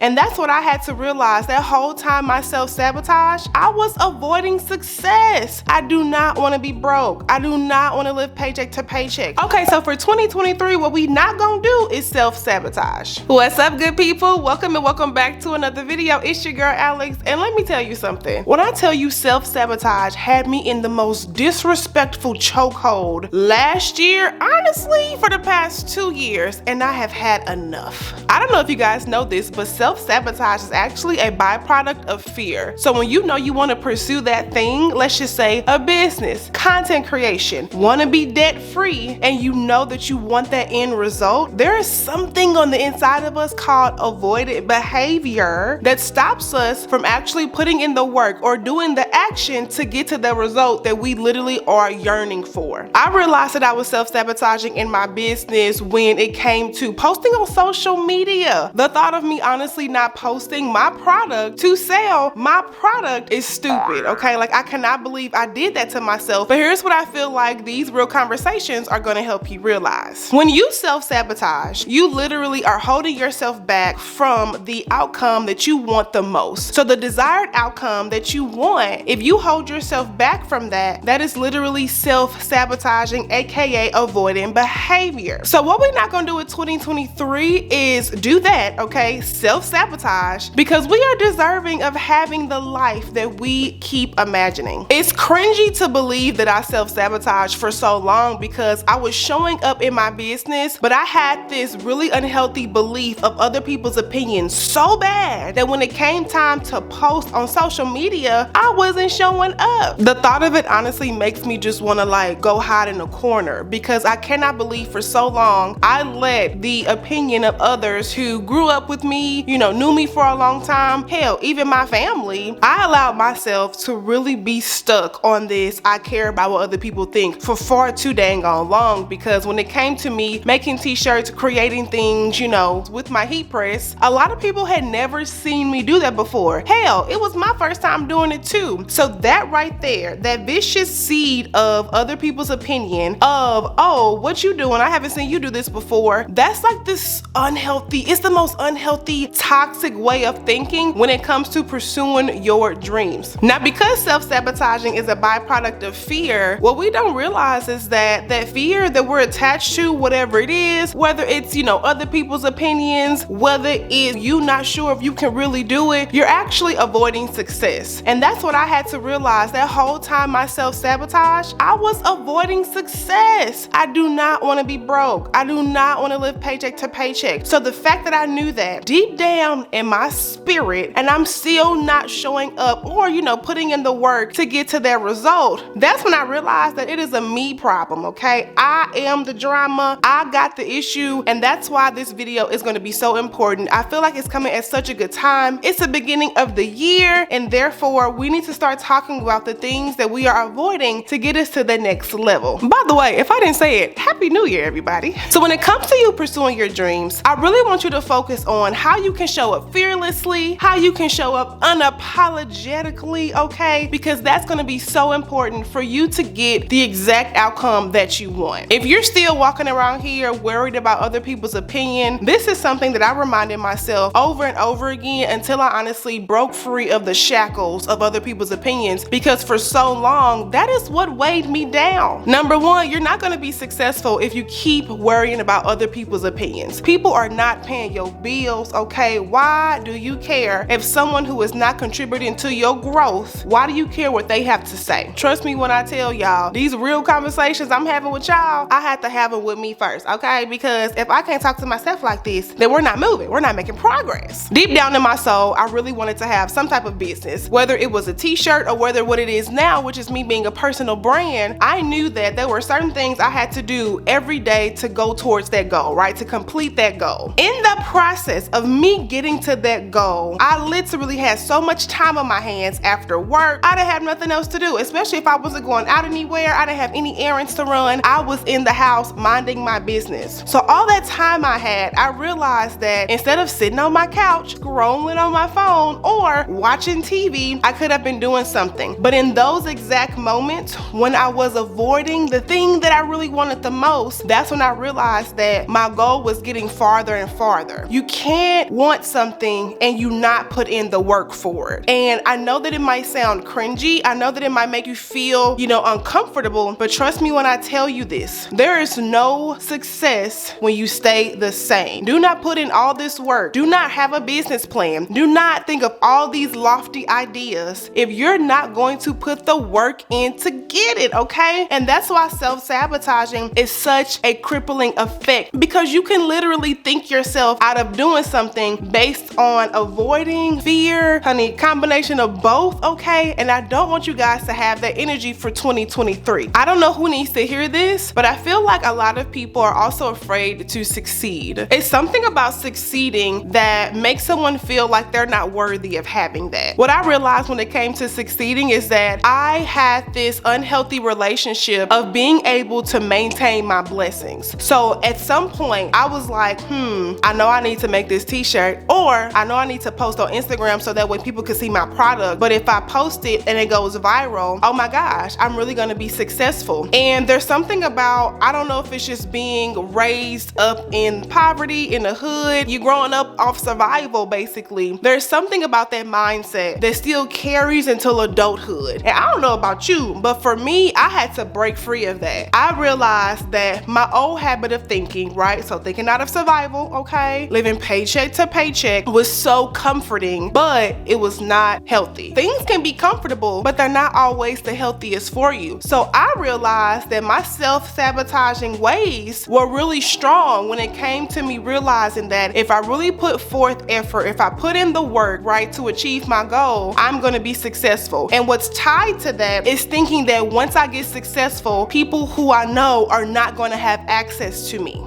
And that's what I had to realize. That whole time my self-sabotage, I was avoiding success. I do not want to be broke. I do not want to live paycheck to paycheck. Okay, so for 2023, what we not gonna do is self-sabotage. What's up, good people? Welcome and welcome back to another video. It's your girl, Alex, and let me tell you something. When I tell you self-sabotage had me in the most disrespectful chokehold last year, honestly, for the past 2 years, and I have had enough. I don't know if you guys know this, but self-sabotage is actually a byproduct of fear. So when you know you want to pursue that thing, let's just say a business, content creation, want to be debt-free, and you know that you want that end result, there is something on the inside of us called avoidant behavior that stops us from actually putting in the work or doing the action to get to the result that we literally are yearning for. I realized that I was self-sabotaging in my business when it came to posting on social media. The thought of me honestly not posting my product to sell my product is stupid, okay? Like, I cannot believe I did that to myself. But here's what I feel like these real conversations are gonna help you realize. When you self-sabotage, you literally are holding yourself back from the outcome that you want the most. So the desired outcome that you want, if you hold yourself back from that, that is literally self-sabotaging, aka avoidant behavior. So what we're not gonna do in 2023 is do that, okay? Self-sabotage, because we are deserving of having the life that we keep imagining. It's cringy to believe that I self-sabotage for so long because I was showing up in my business, but I had this really unhealthy belief of other people's opinions so bad that when it came time to post on social media, I wasn't showing up. The thought of it honestly makes me just want to like go hide in a corner, because I cannot believe for so long I let the opinion of others who grew up with me, you know, knew me for a long time, hell, even my family, I allowed myself to really be stuck on this I care about what other people think for far too dang on long. Because when it came to me making t-shirts, creating things, you know, with my heat press, a lot of people had never seen me do that before. Hell, it was my first time doing it too. So that right there, that vicious seed of other people's opinion of, oh, what you doing? I haven't seen you do this before. That's like this unhealthy, it's the most unhealthy, toxic way of thinking when it comes to pursuing your dreams. Now, because self-sabotaging is a byproduct of fear, what we don't realize is that that fear that we're attached to, whatever it is, whether it's, you know, other people's opinions, whether it's you not sure if you can really do it, you're actually avoiding success. And that's what I had to realize. That whole time my self-sabotage, I was avoiding success. I do not want to be broke. I do not want to live paycheck to paycheck. So the fact that I knew that deep down in my spirit, and I'm still not showing up or, you know, putting in the work to get to that result, that's when I realized that it is a me problem, okay? I am the drama, I got the issue, and that's why this video is going to be so important. I feel like it's coming at such a good time. It's the beginning of the year, and therefore we need to start talking about the things that we are avoiding to get us to the next level. By the way, if I didn't say it, Happy New Year, everybody. So when it comes to you pursuing your dreams, I really want you to focus on how you can show up fearlessly, how you can show up unapologetically, okay? Because that's going to be so important for you to get the exact outcome that you want. If you're still walking around here worried about other people's opinion, this is something that I reminded myself over and over again until I honestly broke free of the shackles of other people's opinions, because for so long, that is what weighed me down. Number one, you're not going to be successful if you keep worrying about other people's opinions. People are not paying your bills, okay? Why do you care if someone who is not contributing to your growth, why do you care what they have to say? Trust me when I tell y'all, these real conversations I'm having with y'all, I have to have them with me first, okay? Because if I can't talk to myself like this, then we're not moving, we're not making progress. Deep down in my soul, I really wanted to have some type of business, whether it was a t-shirt or whether what it is now, which is me being a personal brand. I knew that there were certain things I had to do every day to go towards that goal, right? To complete that goal. In the process of me getting to that goal, I literally had so much time on my hands after work. I didn't have nothing else to do, especially if I wasn't going out anywhere. I didn't have any errands to run. I was in the house minding my business. So all that time I had, I realized that instead of sitting on my couch, scrolling on my phone, or watching TV, I could have been doing something. But in those exact moments when I was avoiding the thing that I really wanted the most, that's when I realized that my goal was getting farther and farther. You can't want want something and you not put in the work for it. And I know that it might sound cringy. I know that it might make you feel, uncomfortable, but trust me when I tell you this, there is no success when you stay the same. Do not put in all this work. Do not have a business plan. Do not think of all these lofty ideas if you're not going to put the work in to get it, okay? And that's why self-sabotaging is such a crippling effect, because you can literally think yourself out of doing something based on avoiding fear, honey, combination of both, okay? And I don't want you guys to have that energy for 2023. I don't know who needs to hear this, but I feel like a lot of people are also afraid to succeed. It's something about succeeding that makes someone feel like they're not worthy of having that. What I realized when it came to succeeding is that I had this unhealthy relationship of being able to maintain my blessings. So at some point I was like, I know I need to make this t-shirt, or I know I need to post on Instagram so that way people can see my product. But if I post it and it goes viral, oh my gosh, I'm really gonna be successful. And there's something about, I don't know if it's just being raised up in poverty, in the hood, you're growing up off survival basically. There's something about that mindset that still carries until adulthood. And I don't know about you, but for me, I had to break free of that. I realized that my old habit of thinking, right? So thinking out of survival, okay? Living paycheck to paycheck was so comforting, but it was not healthy. Things can be comfortable, but they're not always the healthiest for you. So I realized that my self-sabotaging ways were really strong when it came to me realizing that if I really put forth effort, if I put in the work, right, to achieve my goal, I'm gonna be successful. And what's tied to that is thinking that once I get successful, people who I know are not gonna have access to me.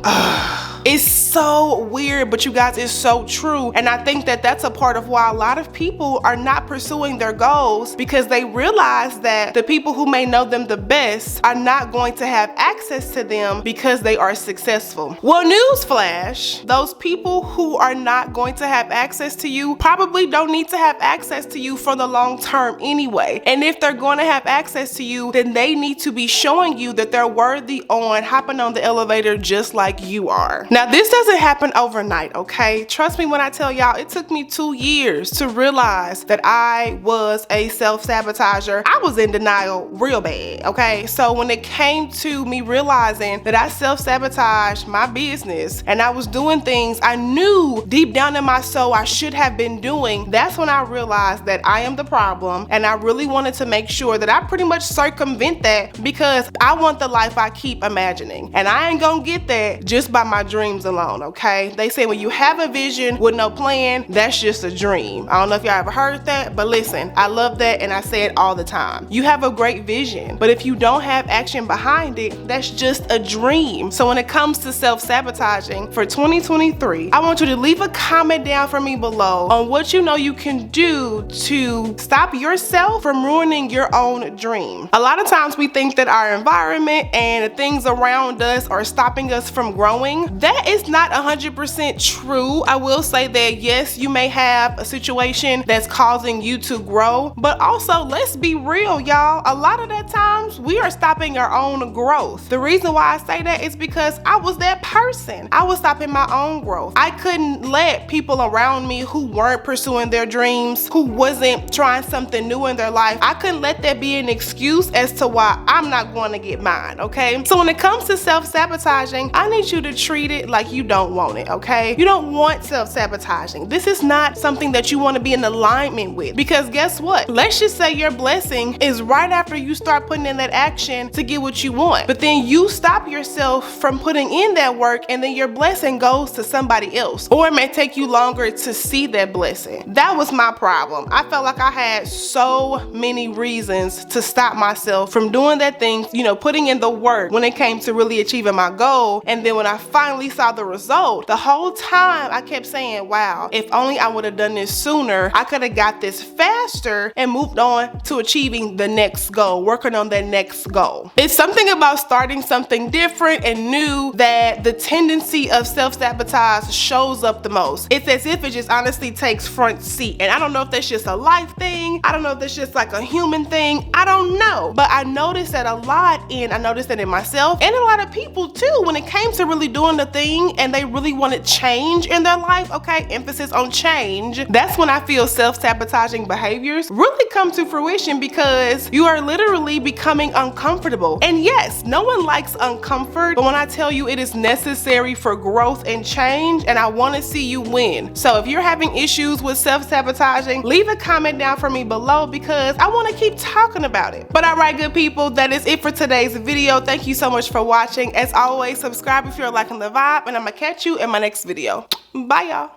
It's so weird, but you guys, it's so true. And I think that that's a part of why a lot of people are not pursuing their goals, because they realize that the people who may know them the best are not going to have access to them because they are successful. Well, newsflash, those people who are not going to have access to you probably don't need to have access to you for the long term anyway. And if they're going to have access to you, then they need to be showing you that they're worthy on hopping on the elevator just like you are. Now, this doesn't happen overnight, okay? Trust me when I tell y'all, it took me 2 years to realize that I was a self-sabotager. I was in denial real bad, okay? So when it came to me realizing that I self-sabotaged my business and I was doing things I knew deep down in my soul I should have been doing, that's when I realized that I am the problem, and I really wanted to make sure that I pretty much circumvent that, because I want the life I keep imagining. And I ain't gonna get that just by my dreams alone, okay? They say when you have a vision with no plan, that's just a dream. I don't know if y'all ever heard that, but listen, I love that and I say it all the time. You have a great vision, but if you don't have action behind it, that's just a dream. So when it comes to self-sabotaging for 2023, I want you to leave a comment down for me below on what you know you can do to stop yourself from ruining your own dream. A lot of times we think that our environment and the things around us are stopping us from growing. That is not 100% true. I will say that yes, you may have a situation that's causing you to grow, but also let's be real, y'all. A lot of the times we are stopping our own growth. The reason why I say that is because I was that person. I was stopping my own growth. I couldn't let people around me who weren't pursuing their dreams, who wasn't trying something new in their life, I couldn't let that be an excuse as to why I'm not going to get mine, okay? So when it comes to self-sabotaging, I need you to treat it like you don't want it, okay? You don't want self-sabotaging. This is not something that you want to be in alignment with, because guess what? Let's just say your blessing is right after you start putting in that action to get what you want, but then you stop yourself from putting in that work, and then your blessing goes to somebody else, or it may take you longer to see that blessing. That was my problem. I felt like I had so many reasons to stop myself from doing that thing, putting in the work when it came to really achieving my goal. And then when I finally saw the result, the whole time I kept saying, wow, if only I would have done this sooner, I could have got this faster. faster and moved on to achieving the next goal, working on that next goal. It's something about starting something different and new that the tendency of self-sabotage shows up the most. It's as if it just honestly takes front seat. And I don't know if that's just a life thing. I don't know if that's just like a human thing. I don't know. But I noticed that a lot, and I noticed that in myself and a lot of people too, when it came to really doing the thing and they really wanted change in their life, okay, emphasis on change, that's when I feel self-sabotaging behaviors really come to fruition, because you are literally becoming uncomfortable. And yes, no one likes uncomfort, but when I tell you it is necessary for growth and change, and I want to see you win. So if you're having issues with self-sabotaging, leave a comment down for me below, because I want to keep talking about it. But all right, good people, that is it for today's video. Thank you so much for watching. As always, subscribe if you're liking the vibe, and I'm gonna catch you in my next video. Bye, y'all.